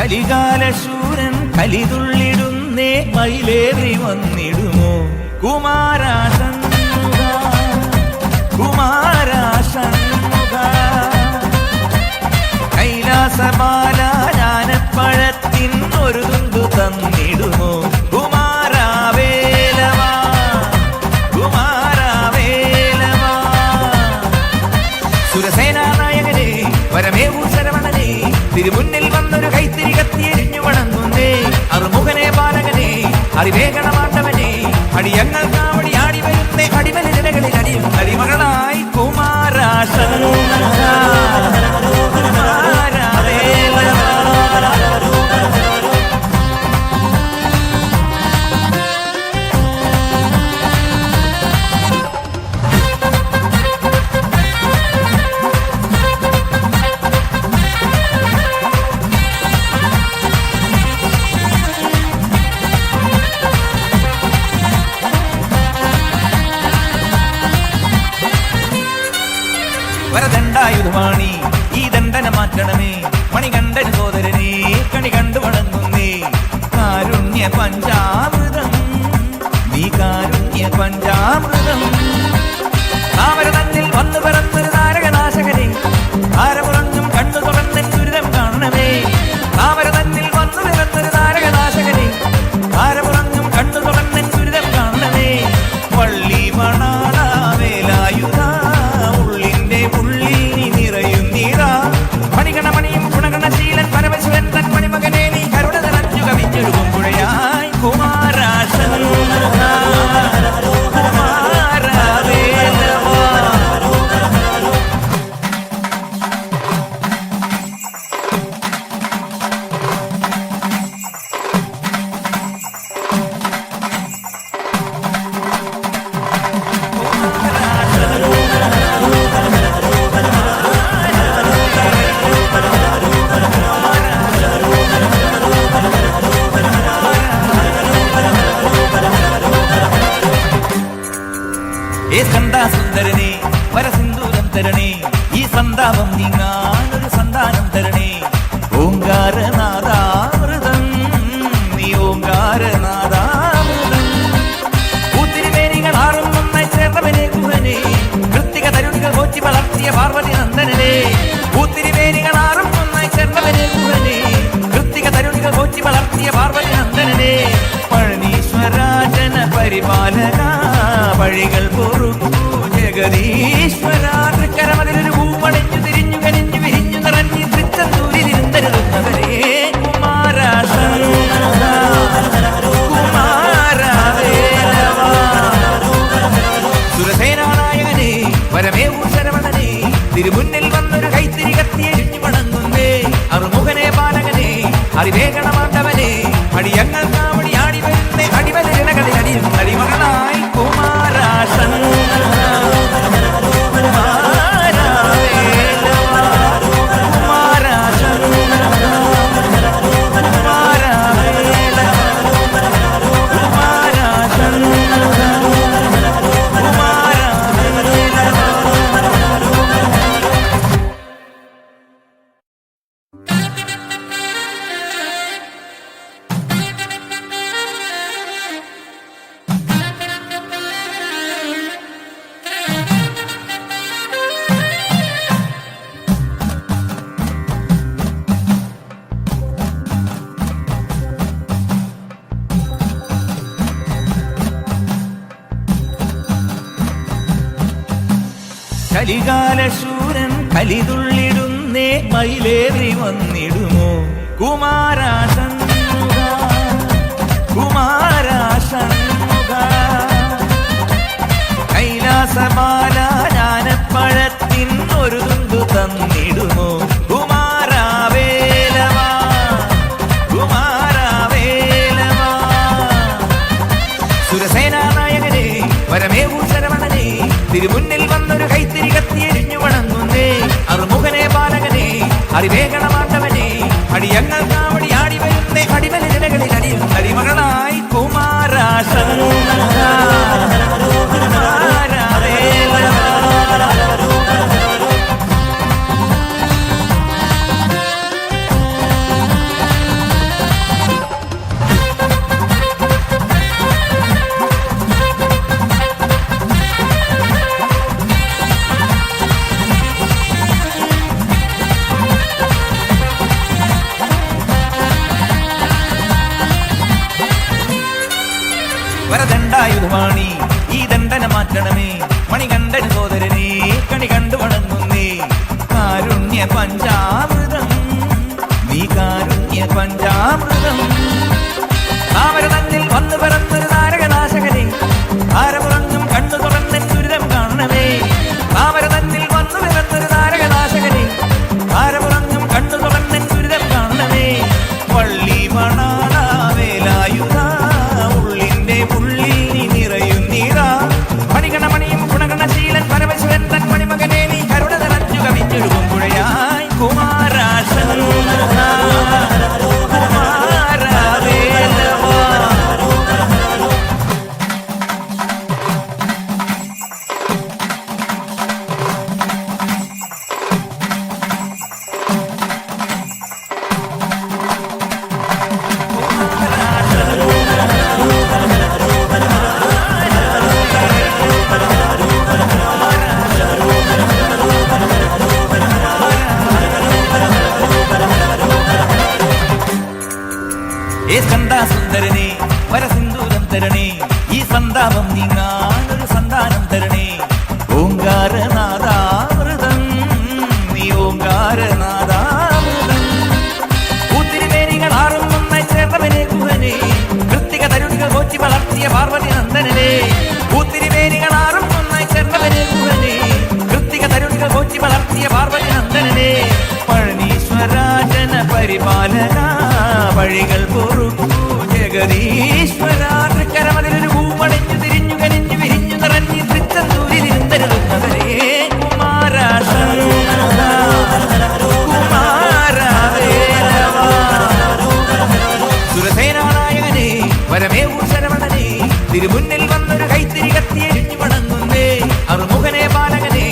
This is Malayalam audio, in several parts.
കലികാലശൂരൻ കലിതുള്ളിടുന്നേ മയിലേറി വന്നിടുമോ കുമാരാഷൺമുഖ കുമാരാഷൺമുഖ കൈലാസമാല ജ്ഞാനപ്പഴത്തിൻ ഒരു തുണ്ടു തന്നിടുമോ കുമാരാവേലവാ കുമാരാവേലവാ സുരസേനാനായകനെ വരമേവൂ ശരവണനെ തിരുമുന്നിൽ വന്നൊരു കൈത്തിരി കത്തിയെരിഞ്ഞു വണങ്ങുന്നേ അറുമുഖനെ ബാലകനെ അറിവേഗണമാണ്ടവനെ അടിയങ്ങൾ കാവടി ആടി വരുന്നേ അടിമല ജനകളിൽ അടിയും അടിമകളായി കുമാരാഷൺമുഖ കുമാരാവേലവാ വരദണ്ഡായുധവാണി ഈ ദണ്ഡന മാറ്റണമേ മണികണ്ഠൻ സോദരനെ കണി കണ്ടു വണങ്ങുന്നേ കാരുണ്യ പഞ്ചാമൃതം നീ കാരുണ്യ പഞ്ചാമൃതം താമര തന്നിൽ വന്നു പിറന്നൊരു താരകനാശകനെ താരമുറങ്ങും കണ്ണു തുറന്നൻ ദുരിതം കാണണമേ താമര തന്നിൽ വന്നു പിറന്നൊരു താരകനാശകനെ താരമുറങ്ങും കണ്ണു തുറന്നൻ ദുരിതം കാണണമേ വള്ളി മണാള വേലായുധ മണിഗണമണിയും ഗുണഗണശീലൻ പരമശിവൻ തൻ മണിമകനെ നീ കരുണ നിറഞ്ഞു കവിഞ്ഞൊഴുകും പുഴയായി കുമാരാഷൺമുഖ കുമാരാവേലവാ സുന്ദരനെ വരസിന്ദൂരം തരണേ ഈ സന്താപം നീങ്ങാനൊരു സന്താനം തരണേ ഓങ്കാരനാദാമൃതം നീ ഓങ്കാരനാദാമൃതം പൂത്തിരിമേനികൾ ആറും നന്നായി ചേർന്നവനെ കുഹനെ കൃത്തിക തരുണികൾ പോറ്റി വളർത്തിയ പാർവതി നന്ദനനെ പൂത്തിരിമേനികൾ ആറും നന്നായി ചേർന്നവനെ കുഹനെ കൃത്തിക തരുണികൾ പോറ്റി വളർത്തിയ പാർവതി നന്ദനനെ പഴനീശ്വരാജന പരിപാലന വഴികൾ പൊറുക്കൂ ജഗദീശ്വര തൃക്കരമതിലൊരു പൂമണിഞ്ഞു തിരിഞ്ഞു കനിഞ്ഞു വിരിഞ്ഞു നിറഞ്ഞു തൃച്ചന്തൂരി തിരുന്തരുന്നവരെ കുമാരാഷൺമുഖ കുമാരാവേലവാ സുരസേനാനായകനെ വരമേവൂ ശരവണനെ തിരുമുന്നിൽ വന്നൊരു കൈത്തിരി കത്തിയെരിഞ്ഞു വണങ്ങുന്നേ അറുമുഖനെ ബാലകനെ അറിവേഗണമാണ്ടവനെ അടിയങ്ങൾ കാവടി ആടി വരുന്നേ അടിമല ജനകളിൽ അടിയും അടിമകളായി കുമാരാഷൺമുഖ കലികാലശൂരൻ കലിതുള്ളിടുന്നേ മയിലേറി വന്നിടുമോ കുമാരാഷൺമുഖ കുമാരാഷൺമുഖ കൈലാസമാല ജ്ഞാനപ്പഴത്തിൻ ഒരു തുണ്ടു തന്നിടുമോ കുമാരാവേലവാ കുമാരാവേലവാ സുരസേനാനായകനെ വരമേവൂ ശരവണനെ തിരുമുന്നിൽ വന്നൊരു കൈത്തിരി കത്തിയെരിഞ്ഞു വണങ്ങുന്നേ അറുമുഖനെ ബാലകനെ അറിവേഗണമാണ്ടവനെ അടിയങ്ങൾ കാവടി ആടി വരുന്നേ അടിമല ജനകളിൽ അടിയും അടിമകളായി കുമാരാഷൺമുഖ കുമാരാവേലവാ വരദണ്ഡായുധമാണി ഈ ദണ്ഡന മാറ്റണമേ മണികണ്ഠൻ സോദരനെ കണി കണ്ടു വണങ്ങുന്നേ കാരുണ്യ പഞ്ചാമൃതം നീ കാരുണ്യ പഞ്ചാമൃതം താമര തന്നിൽ വന്നു പിറന്നൊരു താരകനാശകനെ താരമുറങ്ങും കണ്ണു തുറന്നൻ ദുരിതം കാണണമേ താമര തന്നിൽ വന്നു പിറന്നൊരു താരകനാശകനെ താരമുറങ്ങും കണ്ണു തുറന്നൻ ദുരിതം കാണണമേ പള്ളി മണാള വേലായുധ ഉള്ളിന്റെ ഉള്ളിൽ നിറയുന്നീരാ മണികണമണിയും ഗുണഗണശീലൻ പരമശിവൻ തൻ മണിമകനെ നീ കരുണ നിറഞ്ഞു കവിഞ്ഞൊഴുകും പുഴയായി കുമാരാശൻ സുന്ദരനെ വരസിന്ദൂരം തരണേ ഈ സന്താപം നീങ്ങാനൊരു സന്താനം തരണേ ഓങ്കാരനാദാമൃതം നീ ഓങ്കാരനാദാമൃതം പൂത്തിരിമേനികൾ ആറും നന്നായി ചേർന്നവനെ കുഹനെ കൃത്തിക തരുണികൾ കോച്ചി വളർത്തിയ പാർവതി നന്ദനനെ പൂത്തിരിമേനികൾ ആറും നന്നായി ചേർന്നവനെ കുഹനെ കൃത്തിക തരുണികൾ കോച്ചി വളർത്തിയ പാർവതി നന്ദനനെ പഴനീശ്വരാജന പരിപാലന വഴികൾ പൊറുക്കൂ ജഗദീശ്വര തൃക്കരമതിലൊരു പൂമണിഞ്ഞു തിരിഞ്ഞു കനിഞ്ഞു വിരിഞ്ഞു നിറഞ്ഞു തൃച്ചന്തൂരിലിരുന്നരുന്നവരെ കുമാരാശൻ കുമാരവേലവ സുരസേനാനായകനെ വരമേവൂ ശരവണനെ തിരുമുന്നിൽ വന്നൊരു കൈത്തിരി കത്തിയെരിഞ്ഞു വണങ്ങുന്നേ അറുമുഖനെ ബാലകനെ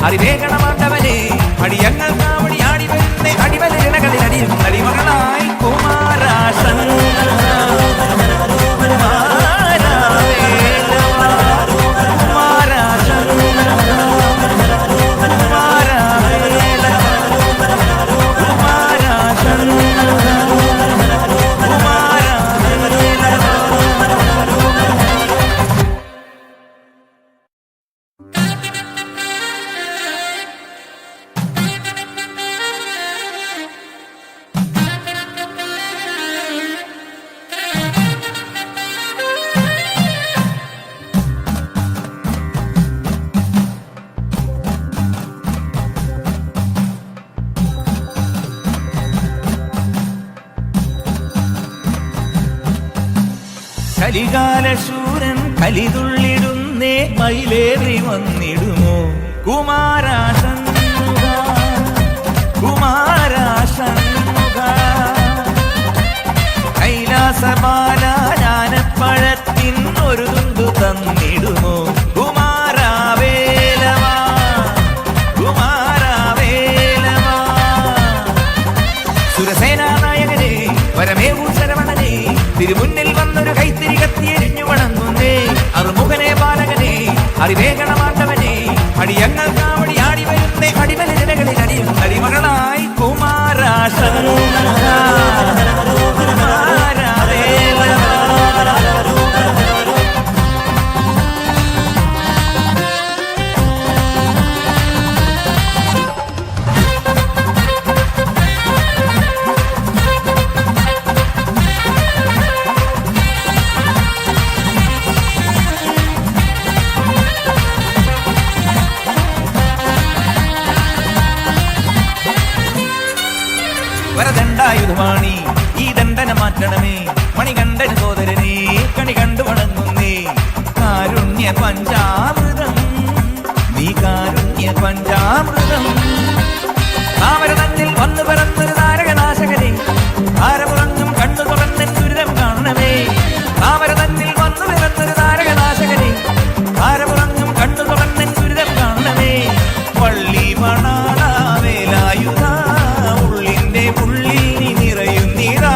അറിവേഗണമാണ്ടവനെ അടിയങ്ങൾ കാവടി ആടി വരുന്നേ അടിവലിരണകളിൽ അടിയും അടിമകളായി കുമാരാശൻ കലികാലശൂരൻ കലിതുള്ളിടുന്നേ മയിലേറി വന്നിടുമോ കുമാരാശൻ കുമാരാശൻ കൈലാസബാല ജ്ഞാനപ്പഴത്തിൻ ഒരു തുണ്ടു തന്നിടുമോ കുമാരവേലവ കുമാരവേലവ സുരസേനാനായകനെ വരമേവൂ ശരവണനെ തിരുമുന്നിൽ വന്നൊരു കൈത്തിരി കത്തിയെരിഞ്ഞു വണങ്ങുന്നേ അറുമുഖനെ ബാലകനെ അറിവേഗണമാണ്ടവനെ അടിയങ്ങൾ കാവടി ആടി വരുന്നേ അടിമലിരകളിൽ അടിയും അടിമകളായി കുമാരാശൻ വരദണ്ഡായുധമാണി ഈ ദണ്ഡന മാറ്റണമേ മണികണ്ഠൻ സോദരനെ കണി കണ്ടു വണങ്ങുന്നേ കാരുണ്യ പഞ്ചാമൃതം നീ കാരുണ്യ പഞ്ചാമൃതം താമര തന്നിൽ വന്നു പിറന്നൊരു താരകനാശകനെ താരമുറങ്ങും കണ്ണു തുറന്നൻ ദുരിതം കാണണമേ താമര തന്നിൽ വന്നു പിറന്നൊരു താരകനാശകനെ താരമുറങ്ങും കണ്ണു തുറന്നൻ ദുരിതം കാണണമേ പള്ളി മണാള വേലായുധ ഉള്ളിന്റെ ഉള്ളിൽ നിറയുന്നീരാ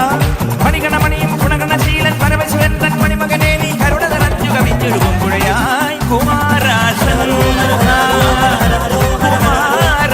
മണികണമണിയും ഗുണഗണശീലൻ പരമശിവൻ തൻ മണിമകനെ നീ കരുണ നിറഞ്ഞു കവിഞ്ഞൊഴുകും പുഴയായി കുമാരാശൻ കുമാര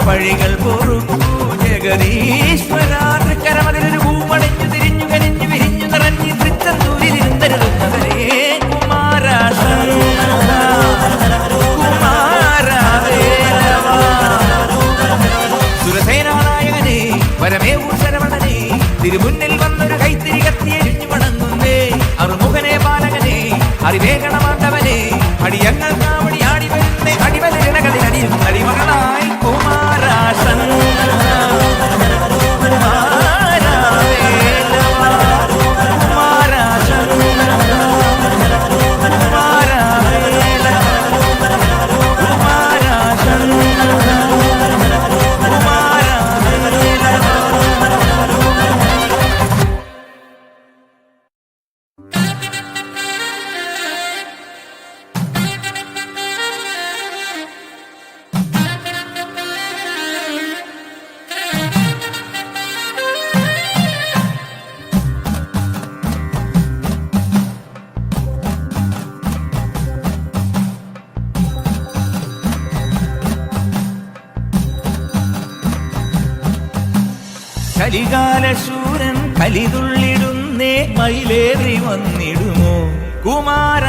വഴികൾ പൊറുക്കൂ ജഗദീശ്വര. തൃക്കരമതിലൊരു പൂവണഞ്ഞു തിരിഞ്ഞു കനിഞ്ഞു വിരിഞ്ഞു നിറഞ്ഞു തൃച്ചന്തൂരിലിരുന്നരുതുന്നവരേ കുമാര ശരണ കുമാര വേലവ. സുരസേനാനായകനെ വരമേവൂ ശരവണനെ തിരുമുന്നിൽ വന്നൊരു കൈത്തിരി കത്തിയെരിഞ്ഞു വണങ്ങുന്നേ അറുമുഖനെ പാലകനെ അറിവേഗണമാണ്ടവനെ അടിയങ്ങൾ കാവടി ആടി വരുന്നേ അടിവലിരണകളിൽ അടിയും അടിമകളായി കുമാര ശരണ കുമാര വേലവ കുമാര ശരണ കുമാര വേലവ കുമാര ശരണ കുമാര വേലവ. കലികാലശൂരൻ കലിതുള്ളിടുന്നേ മയിലേറി വന്നിടുമോ കുമാര